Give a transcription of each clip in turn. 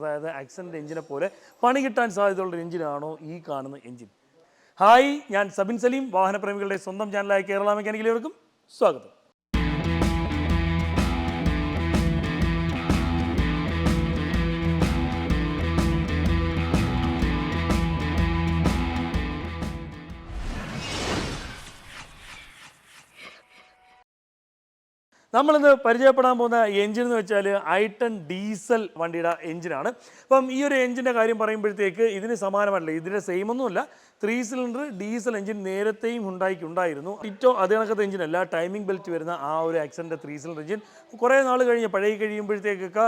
അതായത് ആക്സെൻ്റ് എഞ്ചിനെ പോലെ പണി കിട്ടാൻ സാധ്യതയുള്ള എഞ്ചിനാണോ ഈ കാണുന്ന എഞ്ചിൻ? ഹായ്, ഞാൻ സബിൻ സലീം, വാഹനപ്രേമികളുടെ സ്വന്തം ചാനലായ കേരള മെക്കാനിക്കിലേവർക്കും സ്വാഗതം. നമ്മളിന്ന് പരിചയപ്പെടാൻ പോകുന്ന എഞ്ചിൻ എന്ന് വെച്ചാൽ i10 ഡീസൽ വണ്ടിയുടെ എഞ്ചിനാണ്. അപ്പം ഈ ഒരു എഞ്ചിൻ്റെ കാര്യം പറയുമ്പോഴത്തേക്ക് ഇതിന് സമാനമല്ല, ഇതിൻ്റെ സെയിം ഒന്നുമില്ല. 3 സിലിണ്ടർ ഡീസൽ എഞ്ചിൻ നേരത്തെയും ഉണ്ടായിരുന്നു. ടിറ്റോ അതേ കണക്കത്തെ എഞ്ചിനല്ല, ടൈമിംഗ് ബെൽറ്റ് വരുന്ന ആ ഒരു ആക്സൻ്റെ 3 സിലിണ്ടർ എഞ്ചിൻ കുറേ നാൾ കഴിഞ്ഞ് പഴകി കഴിയുമ്പോഴത്തേക്കൊക്കെ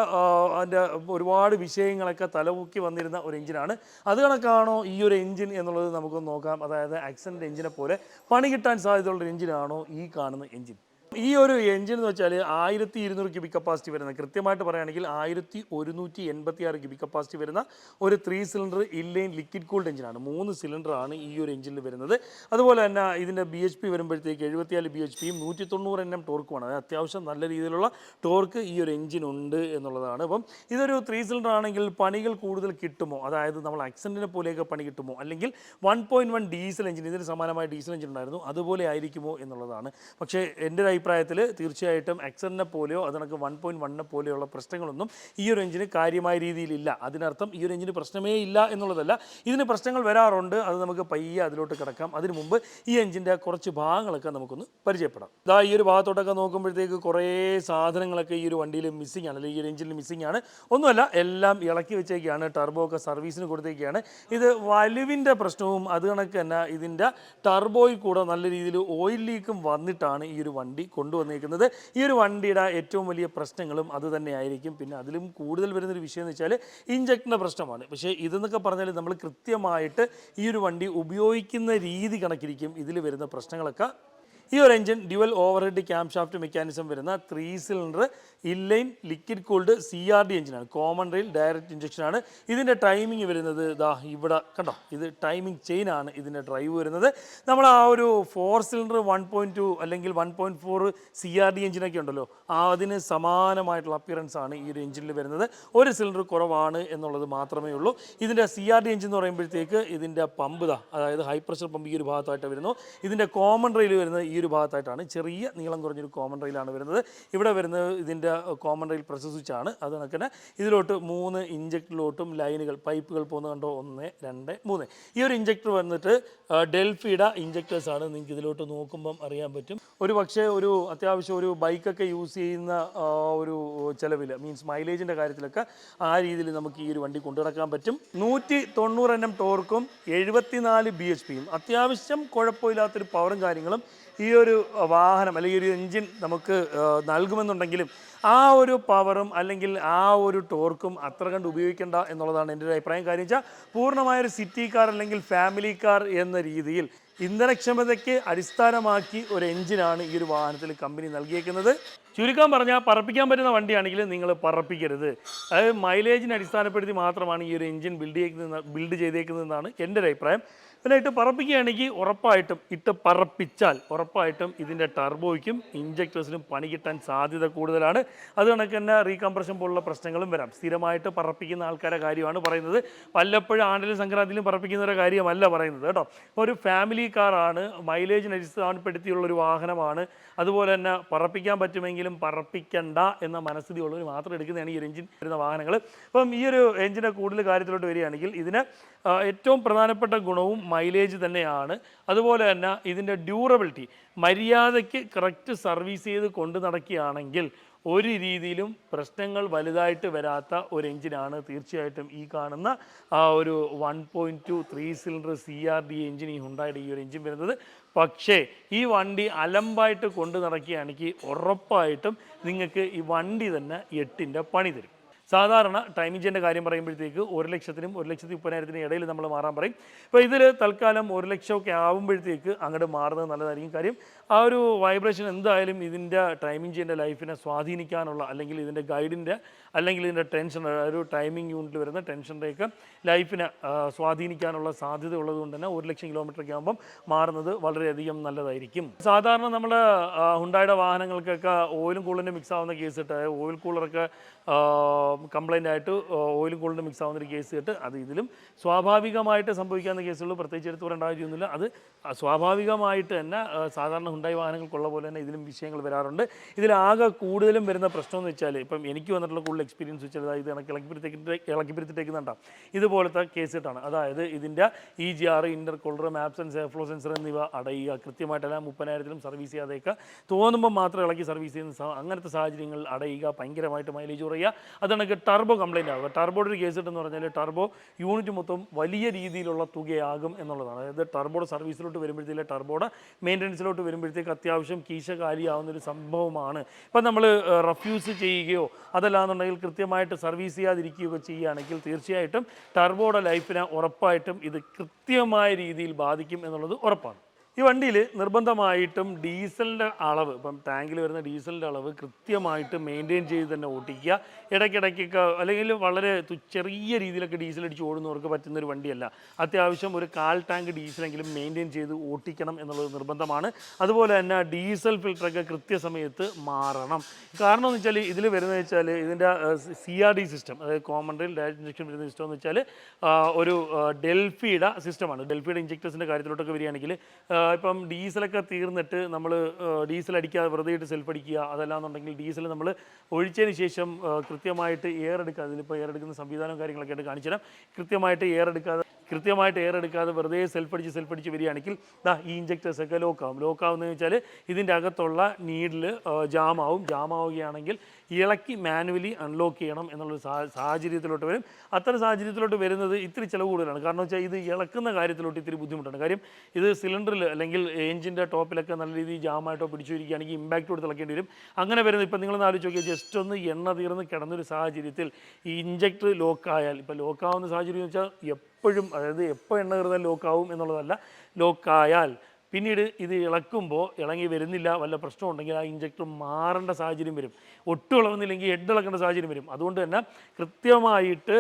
അതിൻ്റെ ഒരുപാട് വിഷയങ്ങളൊക്കെ തലമുക്കി വന്നിരുന്ന ഒരു എഞ്ചിനാണ്. അത് കണക്കാണോ ഈ ഒരു എഞ്ചിൻ എന്നുള്ളത് നമുക്കൊന്ന് നോക്കാം. അതായത് ആക്സൻ്റെ എഞ്ചിനെ പോലെ പണി കിട്ടാൻ സാധ്യതയുള്ള എഞ്ചിനാണോ ഈ കാണുന്ന എഞ്ചിൻ? ഈ ഒരു എഞ്ചിൻ എന്ന് വെച്ചാൽ 1200 ക്യൂബിക് കപ്പാസിറ്റി വരുന്ന, കൃത്യമായിട്ട് പറയുകയാണെങ്കിൽ 1186 ക്യൂബിക് കപ്പാസിറ്റി വരുന്ന ഒരു 3 സിലിണ്ടർ ഇൻലൈൻ ലിക്വിഡ് കൂൾഡ് എഞ്ചിനാണ്. 3 സിലിണ്ടറാണ് ഈ ഒരു എഞ്ചിനിൽ വരുന്നത്. അതുപോലെ തന്നെ ഇതിൻ്റെ BHP വരുമ്പോഴത്തേക്ക് 74 BHPയും 190 Nm ടോർക്കുമാണ്. അത് അത്യാവശ്യം നല്ല രീതിയിലുള്ള ടോർക്ക് ഈ ഒരു എഞ്ചിനുണ്ട് എന്നുള്ളതാണ്. അപ്പം ഇതൊരു 3 സിലിണ്ടർ ആണെങ്കിൽ പണികൾ കൂടുതൽ കിട്ടുമോ, അതായത് നമ്മൾ ആക്സെൻറ്റിനെ പോലെയൊക്കെ പണി കിട്ടുമോ, അല്ലെങ്കിൽ 1.1 ഡീസൽ എഞ്ചിൻ, ഇതിന് സമാനമായ ഡീസൽ എഞ്ചിൻ ഉണ്ടായിരുന്നു, അതുപോലെ ആയിരിക്കുമോ എന്നുള്ളതാണ്. പക്ഷേ എൻ്റെ അഭിപ്രായത്തിൽ തീർച്ചയായിട്ടും ആക്സെൻറ്റിനെ പോലെയോ അതിനൊക്കെ 1.1 പോലെയുള്ള പ്രശ്നങ്ങളൊന്നും ഈ ഒരു എഞ്ചിന് കാര്യമായ രീതിയിലില്ല. അതിനർത്ഥം ഈ ഒരു എഞ്ചിന് പ്രശ്നമേ ഇല്ല എന്നുള്ളതല്ല, ഇതിന് പ്രശ്നങ്ങൾ വരാറുണ്ട്. അത് നമുക്ക് പയ്യെ അതിലോട്ട് കിടക്കാം. അതിനു മുമ്പ് ഈ എഞ്ചിൻ്റെ കുറച്ച് ഭാഗങ്ങളൊക്കെ നമുക്കൊന്ന് പരിചയപ്പെടാം. ഇതാ ഈ ഒരു ഭാഗത്തോട്ടൊക്കെ നോക്കുമ്പോഴത്തേക്ക് കുറേ സാധനങ്ങളൊക്കെ ഈ ഒരു വണ്ടിയിൽ മിസ്സിംഗ് ആണ്, അല്ലെങ്കിൽ ഈ ഒരു എഞ്ചിനിൽ മിസ്സിംഗ് ആണ്. ഒന്നുമല്ല, എല്ലാം ഇളക്കി വെച്ചേക്കാണ്, ടർബോ ഒക്കെ സർവീസിന് കൊടുത്തേക്കാണ്. ഇത് വലിവിൻ്റെ പ്രശ്നവും അത് കണക്ക് തന്നെ ഇതിൻ്റെ ടർബോയിൽ കൂടെ നല്ല രീതിയിൽ ഓയിൽ ലീക്കും വന്നിട്ടാണ് ഈ ഒരു വണ്ടി കൊണ്ടുവന്നേക്കുന്നത്. ഈ ഒരു വണ്ടിയുടെ ഏറ്റവും വലിയ പ്രശ്നങ്ങളും അത് തന്നെയായിരിക്കും. പിന്നെ അതിലും കൂടുതൽ വരുന്നൊരു വിഷയം എന്ന് വെച്ചാൽ ഇഞ്ചക്ടറിൻ്റെ പ്രശ്നമാണ്. പക്ഷേ ഇതെന്നൊക്കെ പറഞ്ഞാൽ നമ്മൾ കൃത്യമായിട്ട് ഈ ഒരു വണ്ടി ഉപയോഗിക്കുന്ന രീതി കണക്കിരിക്കും ഇതിൽ വരുന്ന പ്രശ്നങ്ങളൊക്കെ. ഈ ഒരു engine dual overhead camshaft mechanism വരുന്ന 3 cylinder inline liquid cooled CRD എഞ്ചിനാണ്. കോമൺ റെയിൽ ഡയറക്റ്റ് ഇഞ്ചക്ഷനാണ്. ഇതിൻ്റെ ടൈമിംഗ് വരുന്നത് ഇതാ ഇവിടെ കണ്ടോ, ഇത് ടൈമിംഗ് ചെയിനാണ് ഇതിൻ്റെ ഡ്രൈവ് വരുന്നത്. നമ്മൾ ആ ഒരു 4 സിലിണ്ടർ 1.2 അല്ലെങ്കിൽ 1.4 CRD എഞ്ചിനൊക്കെ ഉണ്ടല്ലോ, അതിന് സമാനമായിട്ടുള്ള അപ്പിയറൻസ് ആണ് ഈ ഒരു എഞ്ചിനിൽ വരുന്നത്. ഒരു സിലിണ്ടർ കുറവാണ് എന്നുള്ളത് മാത്രമേ ഉള്ളൂ. ഇതിൻ്റെ CRD എഞ്ചിൻ എന്ന് പറയുമ്പോഴത്തേക്ക് ഇതിൻ്റെ പമ്പ് അതായത് ഹൈ പ്രഷർ പമ്പ് ഈ ഒരു ഭാഗത്തായിട്ട് വരുന്നു. ഇതിൻ്റെ കോമൺ റെയിൽ വരുന്നത് ഈ ഒരു ഭാഗത്തായിട്ടാണ്, ചെറിയ നീളം കുറഞ്ഞൊരു കോമൺ റെയിലാണ് വരുന്നത്. ഇവിടെ വരുന്നത് ഇതിൻ്റെ കോമൺ റെയിൽ പ്രഷർ സ്വിച്ച് ആണ്. അത് കണക്ക് തന്നെ ഇതിലോട്ട് 3 ഇഞ്ചക്ടറിലോട്ടും ലൈനുകൾ പൈപ്പുകൾ പോകുന്നത് കണ്ടോ, 1 2 3. ഈ ഒരു ഇഞ്ചക്ടർ വന്നിട്ട് ഡെൽഫിയുടെ ഇഞ്ചക്ടേഴ്സാണ്. നിങ്ങൾക്ക് ഇതിലോട്ട് നോക്കുമ്പം അറിയാൻ പറ്റും. ഒരു പക്ഷേ ഒരു അത്യാവശ്യം ഒരു ബൈക്കൊക്കെ യൂസ് ചെയ്യുന്ന ഒരു ചിലവിൽ, മീൻസ് മൈലേജിൻ്റെ കാര്യത്തിലൊക്കെ ആ രീതിയിൽ നമുക്ക് ഈ ഒരു വണ്ടി കൊണ്ടു നടക്കാൻ പറ്റും. 190 Nm ടോർക്കും 74 BHPയും അത്യാവശ്യം കുഴപ്പമില്ലാത്തൊരു പവറും കാര്യങ്ങളും ഈ ഒരു വാഹനം അല്ലെങ്കിൽ ഒരു എൻജിൻ നമുക്ക് നൽകുമെന്നുണ്ടെങ്കിലും ആ ഒരു പവറും അല്ലെങ്കിൽ ആ ഒരു ടോർക്കും അത്ര കണ്ട് ഉപയോഗിക്കേണ്ട എന്നുള്ളതാണ് എൻ്റെ ഒരു അഭിപ്രായം. കാര്യം വെച്ചാൽ പൂർണ്ണമായൊരു സിറ്റി കാർ അല്ലെങ്കിൽ ഫാമിലി കാർ എന്ന രീതിയിൽ ഇന്ധനക്ഷമതയ്ക്ക് അടിസ്ഥാനമാക്കി ഒരു എഞ്ചിനാണ് ഈ ഒരു വാഹനത്തിൽ കമ്പനി നൽകിയേക്കുന്നത്. ചുരുക്കം പറഞ്ഞാൽ പറപ്പിക്കാൻ പറ്റുന്ന വണ്ടിയാണെങ്കിൽ നിങ്ങൾ പറപ്പിക്കരുത്. അതായത് മൈലേജിനെ അടിസ്ഥാനപ്പെടുത്തി മാത്രമാണ് ഈ ഒരു എഞ്ചിൻ ബിൽഡ് ചെയ്തേക്കുന്നതെന്നാണ് എൻ്റെ ഒരു അഭിപ്രായം. പിന്നെ ഇട്ട് പറപ്പിക്കുകയാണെങ്കിൽ ഇട്ട് പറപ്പിച്ചാൽ ഉറപ്പായിട്ടും ഇതിൻ്റെ ടർബോയ്ക്കും ഇഞ്ചക്ടേഴ്സിനും പണി കിട്ടാൻ സാധ്യത കൂടുതലാണ്. അത് കണക്ക് തന്നെ റീകംപ്രഷൻ പോലുള്ള പ്രശ്നങ്ങളും വരാം. സ്ഥിരമായിട്ട് പറപ്പിക്കുന്ന ആൾക്കാരുടെ കാര്യമാണ് പറയുന്നത്, വല്ലപ്പോഴും ആണ്ടിലും സംക്രാന്തിയിലും പറപ്പിക്കുന്നവരുടെ കാര്യമല്ല പറയുന്നത് കേട്ടോ. ഒരു ഫാമിലി കാറാണ്, മൈലേജിനെ അടിസ്ഥാനപ്പെടുത്തിയുള്ളൊരു വാഹനമാണ്. അതുപോലെ തന്നെ പറപ്പിക്കാൻ പറ്റുമെങ്കിലും പറപ്പിക്കണ്ട എന്ന മനസ്ഥിതിയുള്ളവർ മാത്രം എടുക്കുന്നതാണ് ഈ ഒരു എഞ്ചിൻ വരുന്ന വാഹനങ്ങൾ. അപ്പം ഈ ഒരു എഞ്ചിൻ്റെ കൂടുതൽ കാര്യത്തിലോട്ട് വരികയാണെങ്കിൽ ഇതിന് ഏറ്റവും പ്രധാനപ്പെട്ട ഗുണവും മൈലേജ് തന്നെയാണ്. അതുപോലെ തന്നെ ഇതിൻ്റെ ഡ്യൂറബിലിറ്റി, മര്യാദയ്ക്ക് കറക്റ്റ് സർവീസ് ചെയ്ത് കൊണ്ടു നടക്കുകയാണെങ്കിൽ ഒരു രീതിയിലും പ്രശ്നങ്ങൾ വലുതായിട്ട് വരാത്ത ഒരു എഞ്ചിനാണ് തീർച്ചയായിട്ടും ഈ കാണുന്ന ആ ഒരു 1.2 3 സിലിണ്ടർ CRD എഞ്ചിൻ, ഈ ഹുണ്ടായുടെ ഈ ഒരു എഞ്ചിൻ വരുന്നത്. പക്ഷേ ഈ വണ്ടി അലമ്പായിട്ട് കൊണ്ടു നടക്കുകയാണെങ്കിൽ ഉറപ്പായിട്ടും നിങ്ങൾക്ക് ഈ വണ്ടി തന്നെ 8ൻ്റെ പണി തരും. സാധാരണ ടൈമിംഗ് ചെയിൻ്റെ കാര്യം പറയുമ്പോഴത്തേക്ക് 1 ലക്ഷത്തിനും 1,30,000 ഇടയിൽ നമ്മൾ മാറാൻ പറയും. ഇപ്പോൾ ഇതിൽ തൽക്കാലം 1 ലക്ഷമൊക്കെ ആകുമ്പോഴത്തേക്ക് അങ്ങോട്ട് മാറുന്നത് നല്ലതായിരിക്കും. കാര്യം ആ ഒരു വൈബ്രേഷൻ എന്തായാലും ഇതിൻ്റെ ടൈമിംഗ് ചെയിൻ്റെ ലൈഫിനെ സ്വാധീനിക്കാനുള്ള, അല്ലെങ്കിൽ ഇതിൻ്റെ ഗൈഡിൻ്റെ അല്ലെങ്കിൽ ഇതിൻ്റെ ടെൻഷൻ, ഒരു ടൈമിംഗ് യൂണിറ്റിൽ വരുന്ന ടെൻഷൻ്റെയൊക്കെ ലൈഫിനെ സ്വാധീനിക്കാനുള്ള സാധ്യത ഉള്ളതുകൊണ്ട് തന്നെ 1 ലക്ഷം കിലോമീറ്ററൊക്കെ ആകുമ്പം മാറുന്നത് വളരെയധികം നല്ലതായിരിക്കും. സാധാരണ നമ്മുടെ ഹുണ്ടായുടെ വാഹനങ്ങൾക്കൊക്കെ ഓയിലും കൂളറിൻ്റെ മിക്സ് ആവുന്ന കേസിട്ട് ഓയിൽ കൂളറൊക്കെ കംപ്ലൈൻ്റ് ആയിട്ട് ഓയിലും കൂളിനും മിക്സ് ആവുന്നൊരു കേസ് കേട്ട് അത് ഇതിലും സ്വാഭാവികമായിട്ട് സംഭവിക്കാവുന്ന കേസുകൾ പ്രത്യേകിച്ച് എടുത്ത് പറയേണ്ട കാര്യമൊന്നുമില്ല. അത് സ്വാഭാവികമായിട്ട് തന്നെ സാധാരണ ഹുണ്ടായി വാഹനങ്ങൾക്കുള്ള പോലെ തന്നെ ഇതിലും വിഷയങ്ങൾ വരാറുണ്ട്. ഇതിലാകെ കൂടുതലും വരുന്ന പ്രശ്നം എന്ന് വെച്ചാൽ ഇപ്പം എനിക്ക് വന്നിട്ടുള്ള കൂടുതൽ എക്സ്പീരിയൻസ് വെച്ചാൽ ഇത് ഇളക്കിപ്പിടുത്തിട്ടേക്കുന്നുണ്ടാവും ഇതുപോലത്തെ കേസ് കേട്ടാണ്. അതായത് ഇതിൻ്റെ EGR, intercooler, maps and flow sensor എന്നിവ അടയുക, കൃത്യമായിട്ടെല്ലാം 30,000-ലും സർവീസ് ചെയ്യാതെയൊക്കെ തോന്നുമ്പോൾ മാത്രം ഇളക്കി സർവീസ് ചെയ്യുന്ന അങ്ങനത്തെ സാഹചര്യങ്ങൾ അടയുക, ഭയങ്കരമായിട്ട് മൈലേജ് കുറയുക. അതാണെങ്കിൽ ടർബോ കംപ്ലൈൻറ്റ് ആവുക. ടർബോയുടെ ഒരു കേസ് കിട്ടുമെന്ന് പറഞ്ഞാൽ ടർബോ യൂണിറ്റ് മൊത്തം വലിയ രീതിയിലുള്ള തുകയാകും എന്നുള്ളതാണ്. അതായത് ടർബോയുടെ സർവീസിലോട്ട് വരുമ്പോഴത്തേക്ക് ടർബോയുടെ മെയിൻ്റനൻസിലോട്ട് വരുമ്പോഴത്തേക്ക് അത്യാവശ്യം കീശ കാലിയാവുന്നൊരു സംഭവമാണ്. ഇപ്പം നമ്മൾ റഫ്യൂസ് ചെയ്യുകയോ അതല്ലാന്നുണ്ടെങ്കിൽ കൃത്യമായിട്ട് സർവീസ് ചെയ്യാതിരിക്കുകയോ ചെയ്യുകയാണെങ്കിൽ തീർച്ചയായിട്ടും ടർബോയുടെ ലൈഫിനെ ഉറപ്പായിട്ടും ഇത് കൃത്യമായ രീതിയിൽ ബാധിക്കും എന്നുള്ളത് ഉറപ്പാണ്. ഈ വണ്ടിയിൽ നിർബന്ധമായിട്ടും ഡീസലിൻ്റെ അളവ്, ഇപ്പം ടാങ്കിൽ വരുന്ന ഡീസലിൻ്റെ അളവ് കൃത്യമായിട്ട് മെയിൻറ്റെയിൻ ചെയ്ത് തന്നെ ഓട്ടിക്കുക. ഇടയ്ക്കിടയ്ക്കൊക്കെ അല്ലെങ്കിൽ വളരെ ചെറിയ രീതിയിലൊക്കെ ഡീസൽ അടിച്ച് ഓടുന്നവർക്ക് പറ്റുന്നൊരു വണ്ടിയല്ല. അത്യാവശ്യം ഒരു 1/4 ടാങ്ക് ഡീസലെങ്കിലും മെയിൻറ്റെയിൻ ചെയ്ത് ഓട്ടിക്കണം എന്നുള്ളത് നിർബന്ധമാണ്. അതുപോലെ തന്നെ ഡീസൽ ഫിൽറ്ററൊക്കെ കൃത്യസമയത്ത് മാറണം. കാരണം എന്ന് വെച്ചാൽ ഇതിൽ വരുന്നത് വെച്ചാൽ ഇതിൻ്റെ CRD സിസ്റ്റം, അതായത് കോമൺ റെയിൽ ഡയറക്റ്റ് ഇഞ്ചക്ഷൻ വരുന്ന സിസ്റ്റം എന്ന് വെച്ചാൽ ഒരു ഡെൽഫിയുടെ സിസ്റ്റമാണ്. ഡെൽഫിയുടെ ഇഞ്ചക്ടേഴ്സിൻ്റെ കാര്യത്തിലോട്ടൊക്കെ വരികയാണെങ്കിൽ ഇപ്പം ഡീസലൊക്കെ തീർന്നിട്ട് നമ്മൾ ഡീസൽ അടിക്കാതെ വെറുതെ ഇട്ട് സെൽഫ് അടിക്കുക, അതല്ലാന്നുണ്ടെങ്കിൽ ഡീസൽ നമ്മൾ ഒഴിച്ചതിന് ശേഷം കൃത്യമായിട്ട് എയർ എടുക്കാതെ, ഇതിലിപ്പോൾ എയർ എടുക്കുന്ന സംവിധാനവും കാര്യങ്ങളൊക്കെ ആയിട്ട് കാണിച്ചു തരാം. കൃത്യമായിട്ട് എയർ എടുക്കാതെ വെറുതെ സെൽഫ് അടിച്ച് വരികയാണെങ്കിൽ ഈ ഇഞ്ചക്ടേഴ്സൊക്കെ ലോക്കാവുന്നതെന്ന് വെച്ചാൽ ഇതിൻ്റെ അകത്തുള്ള നീഡിൽ ജാമാവുകയാണെങ്കിൽ ഇളക്കി മാനുവലി അൺലോക്ക് ചെയ്യണം എന്നുള്ളൊരു സാഹചര്യത്തിലോട്ട് വരും. അത്തരം സാഹചര്യത്തിലോട്ട് വരുന്നത് ഇത്തിരി ചിലവ് കൂടുതലാണ്. കാരണം വെച്ചാൽ ഇത് ഇളക്കുന്ന കാര്യത്തിലോട്ട് ഇത്തിരി ബുദ്ധിമുട്ടാണ്. കാര്യം ഇത് സിലിണ്ടറിൽ അല്ലെങ്കിൽ എഞ്ചിൻ്റെ ടോപ്പിലൊക്കെ നല്ല രീതിയിൽ ജാമായിട്ടോ പിടിച്ചിരിക്കുകയാണെങ്കിൽ ഇമ്പാക്റ്റ് കൊടുത്ത് ഇളക്കേണ്ടി വരും. അങ്ങനെ വരുന്നത് ഇപ്പം നിങ്ങളൊന്ന് ആലോചിച്ച് നോക്കിയാൽ ജസ്റ്റ് ഒന്ന് എണ്ണ തീർന്ന് കിടന്നൊരു സാഹചര്യത്തിൽ ഈ ഇഞ്ചക്ടർ ലോക്കായാൽ, ഇപ്പോൾ ലോക്കാവുന്ന സാഹചര്യം എന്ന് വെച്ചാൽ എപ്പോഴും, അതായത് എപ്പോൾ എണ്ണ കയറുന്നാൽ ലോക്കാവും എന്നുള്ളതല്ല, ലോക്കായാൽ പിന്നീട് ഇത് ഇളക്കുമ്പോൾ ഇളങ്ങി വരുന്നില്ല, വല്ല പ്രശ്നം ഉണ്ടെങ്കിൽ ആ ഇഞ്ചക്ടർ മാറേണ്ട സാഹചര്യം വരും. ഒട്ടും ഇളകുന്നില്ലെങ്കിൽ ഹെഡ് ഇളക്കേണ്ട സാഹചര്യം വരും. അതുകൊണ്ട് തന്നെ കൃത്യമായിട്ട്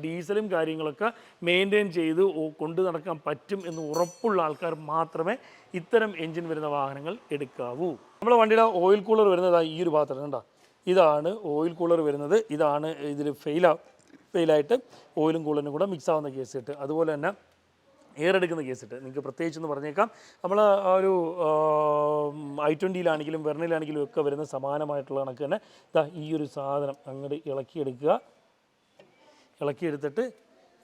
ഡീസലും കാര്യങ്ങളൊക്കെ മെയിൻറ്റെയിൻ ചെയ്ത് കൊണ്ടു നടക്കാൻ പറ്റും എന്ന് ഉറപ്പുള്ള ആൾക്കാർ മാത്രമേ ഇത്തരം എൻജിൻ വരുന്ന വാഹനങ്ങൾ എടുക്കാവൂ. നമ്മുടെ വണ്ടിയുടെ ഓയിൽ കൂളർ വരുന്നത് ഈ ഒരു ഭാഗത്താണ്. കണ്ടോ, ഇതാണ് ഓയിൽ കൂളർ വരുന്നത്. ഇതാണ് ഇതിൽ ഫെയിലായിട്ട് ഓയിലും കൂളറിനും കൂടെ മിക്സ് ആവുന്ന കേസ് കിട്ടും. അതുപോലെ തന്നെ എയർ എടുക്കുന്ന കേസിട്ട് നിങ്ങൾക്ക് പ്രത്യേകിച്ചെന്ന് പറഞ്ഞേക്കാം. നമ്മൾ ആ ഒരു i20-ലാണെങ്കിലും വെർണയിലാണെങ്കിലും ഒക്കെ വരുന്ന സമാനമായിട്ടുള്ള കണക്ക് തന്നെ ഈ ഒരു സാധനം അങ്ങോട്ട് ഇളക്കിയെടുത്തിട്ട്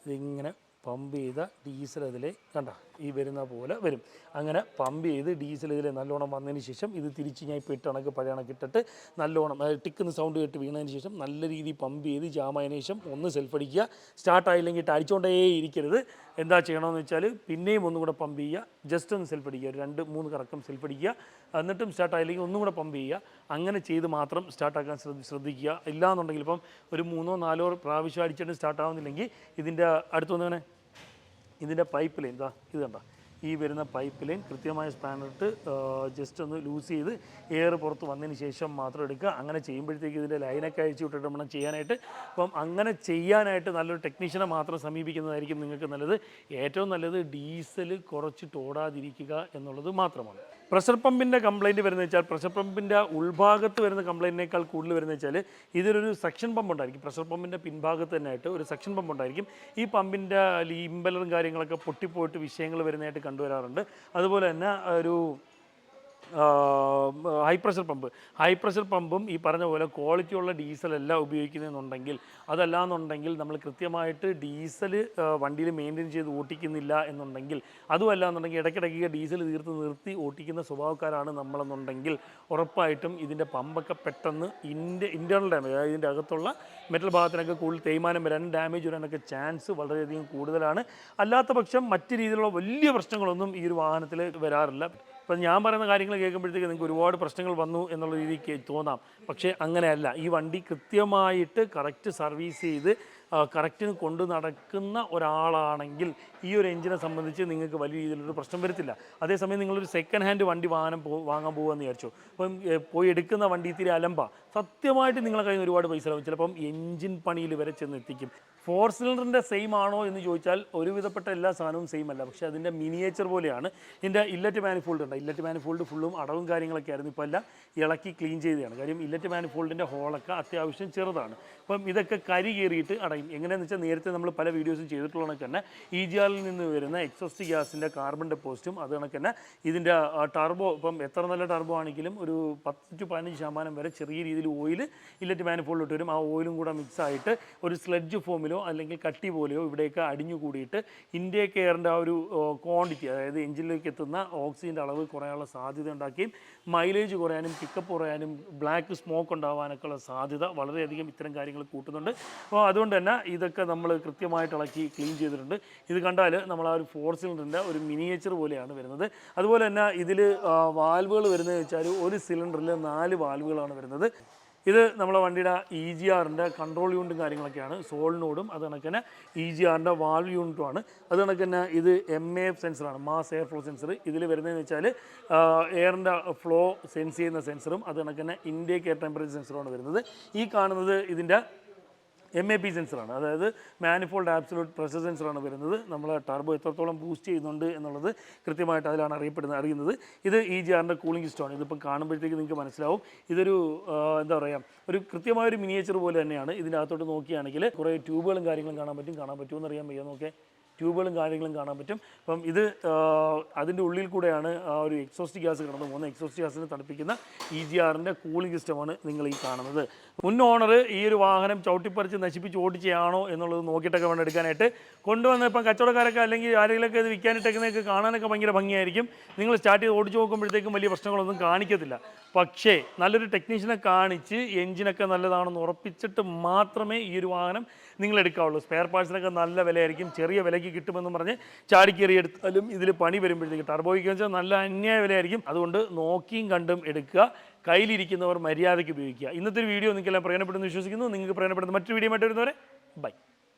ഇതിങ്ങനെ പമ്പ് ചെയ്ത ഡീസൽ അതിൽ കണ്ട ഈ വരുന്ന പോലെ വരും. അങ്ങനെ പമ്പ് ചെയ്ത് ഡീസൽ ഇതിൽ നല്ലോണം വന്നതിന് ശേഷം ഇത് തിരിച്ച് ഞാൻ ഇപ്പോൾ പഴയ കണക്കിട്ടിട്ട് നല്ലോണം ടിക്കുന്ന സൗണ്ട് കേട്ട് വീണതിന് ശേഷം നല്ല രീതിയിൽ പമ്പ് ചെയ്ത് ജാമായതിനു ശേഷം ഒന്ന് സെൽഫ് അടിക്കുക. സ്റ്റാർട്ടായില്ലെങ്കിൽ അടിച്ചുകൊണ്ടേ ഇരിക്കരുത്. എന്താ ചെയ്യണമെന്ന് വെച്ചാൽ പിന്നെയും ഒന്നും കൂടെ പമ്പ് ചെയ്യുക, ജസ്റ്റ് ഒന്ന് സെൽഫ് അടിക്കുക, ഒരു 2-3 കറക്കം സെൽഫ് അടിക്കുക, എന്നിട്ടും സ്റ്റാർട്ടായില്ലെങ്കിൽ ഒന്നും കൂടെ പമ്പ് ചെയ്യുക. അങ്ങനെ ചെയ്ത് മാത്രം സ്റ്റാർട്ടാക്കാൻ ശ്രദ്ധിക്കുക. ഇല്ലാന്നുണ്ടെങ്കിൽ ഇപ്പം ഒരു 3-4 പ്രാവശ്യം അടിച്ചിട്ട് സ്റ്റാർട്ടാവുന്നില്ലെങ്കിൽ ഇതിൻ്റെ അടുത്തൊന്നിങ്ങനെ ഇതിൻ്റെ പൈപ്പ് ലൈൻ ഇത് കണ്ട, ഈ വരുന്ന പൈപ്പ് ലൈൻ കൃത്യമായ സ്പാനറിട്ട് ജസ്റ്റ് ഒന്ന് ലൂസ് ചെയ്ത് എയർ പുറത്ത് വന്നതിന് ശേഷം മാത്രം എടുക്കുക. അങ്ങനെ ചെയ്യുമ്പോഴത്തേക്ക് ഇതിൻ്റെ ലൈനൊക്കെ അഴിച്ചു വിട്ടിട്ട് വേണം ചെയ്യാനായിട്ട്. അപ്പം അങ്ങനെ ചെയ്യാനായിട്ട് നല്ലൊരു ടെക്നീഷ്യനെ മാത്രം സമീപിക്കുന്നതായിരിക്കും നിങ്ങൾക്ക് നല്ലത്. ഏറ്റവും നല്ലത് ഡീസൽ കുറച്ചിട്ട് ഓടാതിരിക്കുക എന്നുള്ളത് മാത്രമാണ്. പ്രഷർ പമ്പിൻ്റെ കംപ്ലയിൻറ്റ് വരുന്നത് വെച്ചാൽ പ്രഷർ പമ്പിൻ്റെ ഉൾഭാഗത്ത് വരുന്ന കംപ്ലയിൻറ്റിനേക്കാൾ കൂടുതൽ വരുന്നത് വെച്ചാൽ ഇതിലൊരു സെക്ഷൻ പമ്പ് ഉണ്ടായിരിക്കും. പ്രഷർ പമ്പിൻ്റെ പിൻഭാഗത്ത് തന്നെയായിട്ട് ഒരു സെക്ഷൻ പമ്പ് ഉണ്ടായിരിക്കും. ഈ പമ്പിൻ്റെ ഇമ്പലറും കാര്യങ്ങളൊക്കെ പൊട്ടിപ്പോയിട്ട് വിഷയങ്ങൾ വരുന്നതായിട്ട് കണ്ടുവരാറുണ്ട്. അതുപോലെ തന്നെ ഒരു ഹൈ പ്രഷർ പമ്പും ഈ പറഞ്ഞ പോലെ ക്വാളിറ്റിയുള്ള ഡീസലല്ല ഉപയോഗിക്കുന്നതെന്നുണ്ടെങ്കിൽ, അതല്ലാന്നുണ്ടെങ്കിൽ നമ്മൾ കൃത്യമായിട്ട് ഡീസൽ വണ്ടിയിൽ മെയിൻറ്റെയിൻ ചെയ്ത് ഓട്ടിക്കുന്നില്ല എന്നുണ്ടെങ്കിൽ, അതുമല്ല എന്നുണ്ടെങ്കിൽ ഇടയ്ക്കിടയ്ക്ക് ഡീസൽ നിർത്തി ഓട്ടിക്കുന്ന സ്വഭാവക്കാരാണ് നമ്മളെന്നുണ്ടെങ്കിൽ ഉറപ്പായിട്ടും ഇതിൻ്റെ പമ്പൊക്കെ പെട്ടെന്ന് ഇൻറ്റേർണൽ ഡാമേജ്, അതായത് ഇതിൻ്റെ അകത്തുള്ള മെറ്റൽ ഭാഗത്തിനൊക്കെ കൂടുതൽ തേയ്മാനം വരാനും ഡാമേജ് വരാനൊക്കെ ചാൻസ് വളരെയധികം കൂടുതലാണ്. അല്ലാത്ത പക്ഷം മറ്റ് രീതിയിലുള്ള വലിയ പ്രശ്നങ്ങളൊന്നും ഈ ഒരു വാഹനത്തിൽ വരാറില്ല. ഇപ്പം ഞാൻ പറയുന്ന കാര്യങ്ങൾ കേൾക്കുമ്പോഴത്തേക്ക് നിങ്ങൾക്ക് ഒരുപാട് പ്രശ്നങ്ങൾ വന്നു എന്നുള്ള രീതിക്ക് തോന്നാം. പക്ഷേ അങ്ങനെയല്ല. ഈ വണ്ടി കൃത്യമായിട്ട് കറക്റ്റ് സർവീസ് ചെയ്ത് കറക്റ്റിന് കൊണ്ടു നടക്കുന്ന ഒരാളാണെങ്കിൽ ഈ ഒരു എഞ്ചിനെ സംബന്ധിച്ച് നിങ്ങൾക്ക് വലിയ രീതിയിലൊരു പ്രശ്നം വരത്തില്ല. അതേസമയം നിങ്ങളൊരു സെക്കൻഡ് ഹാൻഡ് വണ്ടി വാങ്ങാൻ പോകുമെന്ന് വിചാരിച്ചു. അപ്പം പോയി എടുക്കുന്ന വണ്ടി ഇത്തിരി അലമ്പ, സത്യമായിട്ട് നിങ്ങളെ കയ്യിൽ നിന്ന് ഒരുപാട് പൈസ ആവും. ചിലപ്പം എഞ്ചിൻ പണിയിൽ വരെ ചെന്ന് എത്തിക്കും. 4 സിലിണ്ടറിൻ്റെ സെയിം ആണോ എന്ന് ചോദിച്ചാൽ ഒരുവിധപ്പെട്ട എല്ലാ സാധനവും സെയിം അല്ല, പക്ഷേ അതിൻ്റെ മിനിയേച്ചർ പോലെയാണ്. ഇതിൻ്റെ ഇല്ലറ്റ് മാനിഫോൾഡ് ഉണ്ട്, ഇല്ലറ്റ് മാനിഫോൾഡ് ഫുള്ളും അടവും കാര്യങ്ങളൊക്കെ ആയിരുന്നു, ഇപ്പോൾ എല്ലാം ഇളക്കി ക്ലീൻ ചെയ്തതാണ്. കാര്യം ഇല്ലറ്റ് മാനിഫോൾഡിൻ്റെ ഹോളൊക്കെ അത്യാവശ്യം ചെറുതാണ്. അപ്പം ഇതൊക്കെ കരി കയറിയിട്ട് അടയും. എങ്ങനെയാണെന്ന് വെച്ചാൽ നേരത്തെ നമ്മൾ പല വീഡിയോസും ചെയ്തിട്ടുള്ള കണക്ക് തന്നെ EGR നിന്ന് വരുന്ന എക്സോസ്റ്റ് ഗ്യാസിൻ്റെ കാർബൺ ഡെപ്പോസിറ്റും അത് കണക്ക് തന്നെ ഇതിൻ്റെ ടർബോ, ഇപ്പം എത്ര നല്ല ടർബോ ആണെങ്കിലും ഒരു 10 to 15% വരെ ചെറിയ രീതിയിൽ ഓയിൽ ഇല്ലറ്റ് മാനിഫോൾഡിലോട്ട് വരും. ആ ഓയിലും കൂടെ മിക്സ് ആയിട്ട് ഒരു സ്ലെഡ്ജ് ഫോമിലോ അല്ലെങ്കിൽ കട്ടി പോലെയോ ഇവിടെയൊക്കെ അടിഞ്ഞു കൂടിയിട്ട് ഇൻടേക്ക് എയറിൻ്റെ ആ ഒരു ക്വാണ്ടിറ്റി, അതായത് എഞ്ചിനിലേക്ക് എത്തുന്ന ഓക്സിജൻ്റെ അളവ് കുറയാനുള്ള സാധ്യത ഉണ്ടാക്കുകയും മൈലേജ് കുറയാനും പിക്കപ്പ് കുറയാനും ബ്ലാക്ക് സ്മോക്ക് ഉണ്ടാവാനൊക്കെ ഉള്ള സാധ്യത വളരെയധികം ഇത്തരം കാര്യങ്ങൾ കൂട്ടുന്നുണ്ട്. അപ്പോൾ അതുകൊണ്ട് തന്നെ ഇതൊക്കെ നമ്മൾ കൃത്യമായിട്ട് ഇളക്കി ക്ലീൻ ചെയ്തിട്ടുണ്ട്. ഇത് കണ്ടാൽ നമ്മൾ ആ ഒരു 4 സിലിണ്ടറിൻ്റെ ഒരു മിനിയേച്ചർ പോലെയാണ് വരുന്നത്. അതുപോലെ തന്നെ ഇതിൽ വാൽവുകൾ വരുന്നത് വെച്ചാൽ ഒരു സിലിണ്ടറിൽ 4 വാൽവുകളാണ് വരുന്നത്. ഇത് നമ്മളെ വണ്ടിയുടെ EGRൻ്റെ കൺട്രോൾ യൂണിറ്റും കാര്യങ്ങളൊക്കെയാണ്, സോളിനോടും അത് കണക്ക് തന്നെ EGRൻ്റെ വാൽവ് യൂണിറ്റുമാണ്. അത് കണക്ക് തന്നെ ഇത് MAF സെൻസറാണ്, മാസ് എയർ ഫ്ലോ സെൻസർ. ഇതിൽ വരുന്നതെന്ന് വെച്ചാൽ എയറിൻ്റെ ഫ്ലോ സെൻസ് ചെയ്യുന്ന സെൻസറും അത് കണക്ക് തന്നെ ഇൻടേക്ക് എയർ ടെമ്പറേച്ചർ സെൻസറുമാണ് വരുന്നത്. ഈ കാണുന്നത് ഇതിൻ്റെ MAP സെൻസറാണ്, അതായത് മാനിഫോൾഡ് ആബ്സലൂട്ട് പ്രഷർ സെൻസറാണ് വരുന്നത്. നമ്മൾ ടർബോ എത്രത്തോളം ബൂസ്റ്റ് ചെയ്യുന്നുണ്ട് എന്നുള്ളത് കൃത്യമായിട്ട് അതിലാണ് അറിയുന്നത്. ഇത് EGRൻ്റെ കൂളിംഗ് സിസ്റ്റമാണ്. ഇതിപ്പോൾ കാണുമ്പോഴത്തേക്ക് നിങ്ങൾക്ക് മനസ്സിലാവും ഇതൊരു എന്താ പറയുക, ഒരു കൃത്യമായൊരു മിനിയേച്ചർ പോലെ തന്നെയാണ്. ഇതിൻ്റെ അകത്തോട്ട് നോക്കുകയാണെങ്കിൽ കുറേ ട്യൂബുകളും കാര്യങ്ങളും കാണാൻ പറ്റുമെന്ന് അറിയാൻ വയ്യ. നോക്കിയാൽ ട്യൂബുകളും കാര്യങ്ങളും കാണാൻ പറ്റും. അപ്പം ഇത് അതിൻ്റെ ഉള്ളിൽ കൂടെയാണ് ആ ഒരു എക്സോസ്റ്റ് ഗ്യാസ് കടന്നു പോകുന്നത്. എക്സോസ്റ്റ് ഗ്യാസിനെ തണുപ്പിക്കുന്ന EGRൻ്റെ കൂളിംഗ് സിസ്റ്റമാണ് നിങ്ങൾ ഈ കാണുന്നത്. മുൻ ഓണർ ഈ ഒരു വാഹനം ചവിട്ടിപ്പറിച്ച് നശിപ്പിച്ച് ഓടിച്ചാണോ എന്നുള്ളത് നോക്കിയിട്ടൊക്കെ വേണം എടുക്കാനായിട്ട്. കൊണ്ടുവന്ന് ഇപ്പം കച്ചവടക്കാരൊക്കെ അല്ലെങ്കിൽ ആരെങ്കിലുമൊക്കെ ഇത് വിൽക്കാനിട്ടേക്കുന്നതൊക്കെ കാണാനൊക്കെ ഭയങ്കര ഭംഗിയായിരിക്കും. നിങ്ങൾ സ്റ്റാർട്ട് ചെയ്ത് ഓടിച്ച് നോക്കുമ്പോഴത്തേക്കും വലിയ പ്രശ്നങ്ങളൊന്നും കാണിക്കത്തില്ല. പക്ഷേ നല്ലൊരു ടെക്നീഷ്യനെ കാണിച്ച് എഞ്ചിനൊക്കെ നല്ലതാണെന്ന് ഉറപ്പിച്ചിട്ട് മാത്രമേ ഈ ഒരു വാഹനം നിങ്ങൾ എടുക്കാവുള്ളൂ. സ്പെയർ പാർട്സിനൊക്കെ നല്ല വിലയായിരിക്കും, ചെറിയ വിലയ്ക്ക് കിട്ടുമെന്നും പറഞ്ഞ് ചാടിക്കേറി എടുത്താലും ഇതിൽ പണി വരുമ്പോഴത്തേക്ക് ടർബോയ്ക്ക് വെച്ചാൽ നല്ല അന്യായ വിലയായിരിക്കും. അതുകൊണ്ട് നോക്കിയും കണ്ടും എടുക്കുക, കയ്യിലിരിക്കുന്നവർ മര്യാദയ്ക്ക് ഉപയോഗിക്കുക. ഇന്നത്തെ ഒരു വീഡിയോ നിങ്ങൾക്കെല്ലാം പ്രയോജനപ്പെടുമെന്ന് വിശ്വസിക്കുന്നു. നിങ്ങൾക്ക് പ്രയോജനപ്പെടുന്ന മറ്റൊരു വീഡിയോ ആയിട്ട് വരുന്നവരെ ബൈ.